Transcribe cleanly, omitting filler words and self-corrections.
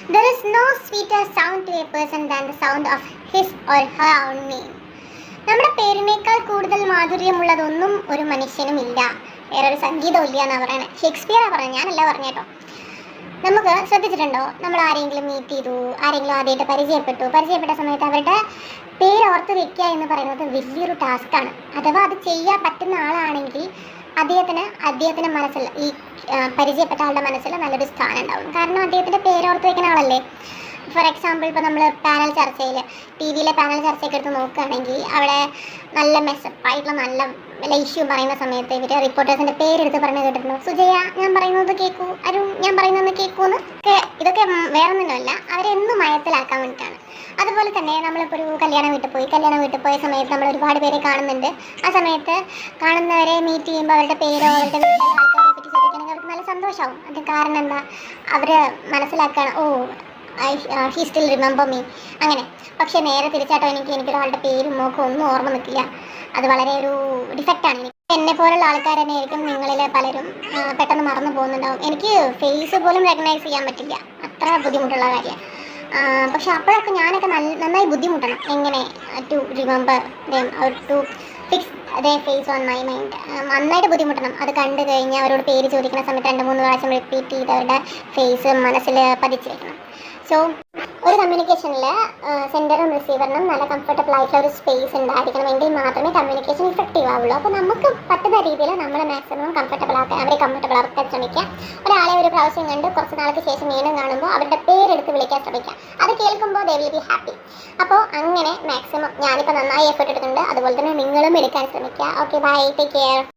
There is no sweeter sound to a person than the sound of his or her own name. നമ്മുടെ പേരിനേക്കാൾ കൂടുതൽ മാധുര്യമുള്ളതൊന്നും ഒരു മനുഷ്യനും ഇല്ല, വേറൊരു സംഗീതവും ഇല്ല എന്നാണ് പറയണേ. ഷേക്സ്പിയറാണ് പറഞ്ഞത്, ഞാനല്ല പറഞ്ഞേട്ടോ. നമുക്ക് ശ്രദ്ധിച്ചിട്ടുണ്ടോ, നമ്മൾ ആരെങ്കിലും മീറ്റ് ചെയ്തു, ആരെങ്കിലും ആദ്യമായിട്ട് പരിചയപ്പെട്ട സമയത്ത് അവരുടെ പേര് ഓർത്ത് വെക്കുക എന്ന് പറയുന്നത് വലിയൊരു ടാസ്ക്കാണ്. അഥവാ അത് ചെയ്യാൻ പറ്റുന്ന ആളാണെങ്കിൽ അദ്ദേഹത്തിൻ്റെ മനസ്സിൽ, ഈ പരിചയപ്പെട്ട ആളുടെ മനസ്സിൽ നല്ലൊരു സ്ഥാനം ഉണ്ടാവും. കാരണം അദ്ദേഹത്തിൻ്റെ പേരോർത്ത് വെക്കുന്ന ആളല്ലേ. ഫോർ എക്സാമ്പിൾ, ഇപ്പോൾ നമ്മൾ പാനൽ ചർച്ചയിൽ, ടി വിയിലെ പാനൽ ചർച്ചയൊക്കെ എടുത്ത് നോക്കുകയാണെങ്കിൽ അവിടെ നല്ല മെസ്സപ്പായിട്ടുള്ള നല്ല ഇഷ്യൂ പറയുന്ന സമയത്ത് ഇവർ റിപ്പോർട്ടേഴ്സിൻ്റെ പേരെടുത്ത് പറഞ്ഞ് കേട്ടിട്ടുണ്ടോ? സുജയ ഞാൻ പറയുന്നത് കേൾക്കൂ, അരുൺ ഞാൻ പറയുന്നത് കേൾക്കൂ എന്ന്. ഇതൊക്കെ വേറൊന്നുമല്ല, അവരെന്നും മയത്തിലാക്കാൻ വേണ്ടിയിട്ടാണ്. അതുപോലെ തന്നെ നമ്മളിപ്പോൾ ഒരു കല്യാണ വീട്ടിൽ പോയ സമയത്ത് നമ്മൾ ഒരുപാട് പേരെ കാണുന്നുണ്ട്. ആ സമയത്ത് കാണുന്നവരെ മീറ്റ് ചെയ്യുമ്പോൾ അവരുടെ പേരോ അവരുടെ വീട്ടിലെ ആൾക്കാരെ പറ്റി ചോദിക്കുകയാണെങ്കിൽ അവർക്ക് നല്ല സന്തോഷമാവും. അത് കാരണം എന്താ, അവർ മനസ്സിലാക്കുകയാണ്, ഓ ഹി സ്റ്റിൽ റിമെമ്പർ മീ അങ്ങനെ. പക്ഷേ നേരെ തിരിച്ചാട്ടോ, എനിക്കൊരാളുടെ പേരും മോക്കും ഒന്നും ഓർമ്മ നിൽക്കില്ല. അത് വളരെ ഒരു ഡിഫക്റ്റാണ്. എന്നെ പോലുള്ള ആൾക്കാർ തന്നെ ആയിരിക്കും നിങ്ങളിൽ പലരും പെട്ടെന്ന് മറന്നു പോകുന്നുണ്ടാവും. എനിക്ക് ഫേസ് പോലും റെക്കഗ്നൈസ് ചെയ്യാൻ പറ്റില്ല, അത്ര ബുദ്ധിമുട്ടുള്ള കാര്യമാണ്. പക്ഷെ അപ്പോഴൊക്കെ ഞാനൊക്കെ നന്നായി ബുദ്ധിമുട്ടണം, എങ്ങനെ to remember them or to fix their face on my mind. നന്നായിട്ട് ബുദ്ധിമുട്ടണം. അത് കണ്ടു കഴിഞ്ഞാൽ അവരോട് പേര് ചോദിക്കുന്ന സമയത്ത് 2-3 പ്രാവശ്യം റിപ്പീറ്റ് ചെയ്ത് അവരുടെ ഫേസ് മനസ്സിൽ പതിച്ച് വെക്കണം. സോ ഒരു കമ്മ്യൂണിക്കേഷനിൽ സെൻഡറും റിസീവറിനും നല്ല കംഫർട്ടബിൾ ആയിട്ടുള്ള ഒരു സ്പേസ് ഉണ്ടായിരിക്കണമെങ്കിൽ മാത്രമേ കമ്മ്യൂണിക്കേഷൻ ഇഫക്റ്റീവ് ആവുള്ളൂ. അപ്പോൾ നമുക്ക് പറ്റുന്ന രീതിയിൽ നമ്മൾ മാക്സിമം അവരെ കംഫർട്ടബിൾ ആക്കാൻ ശ്രമിക്കുക. ഒരാളെ ഒരു പ്രാവശ്യം കണ്ട് കുറച്ച് നാൾക്ക് ശേഷം വീണ്ടും കാണുമ്പോൾ അവരുടെ പേരെടുത്ത് വിളിക്കാൻ ശ്രമിക്കുക. അത് കേൾക്കുമ്പോൾ ദേ വിൽ ബി ഹാപ്പി. അപ്പോൾ അങ്ങനെ മാക്സിമം ഞാനിപ്പോൾ നന്നായി എഫേർട്ട് എടുക്കുന്നുണ്ട്, അതുപോലെ തന്നെ നിങ്ങളും എടുക്കാൻ ശ്രമിക്കുക. Okay, bye, take care.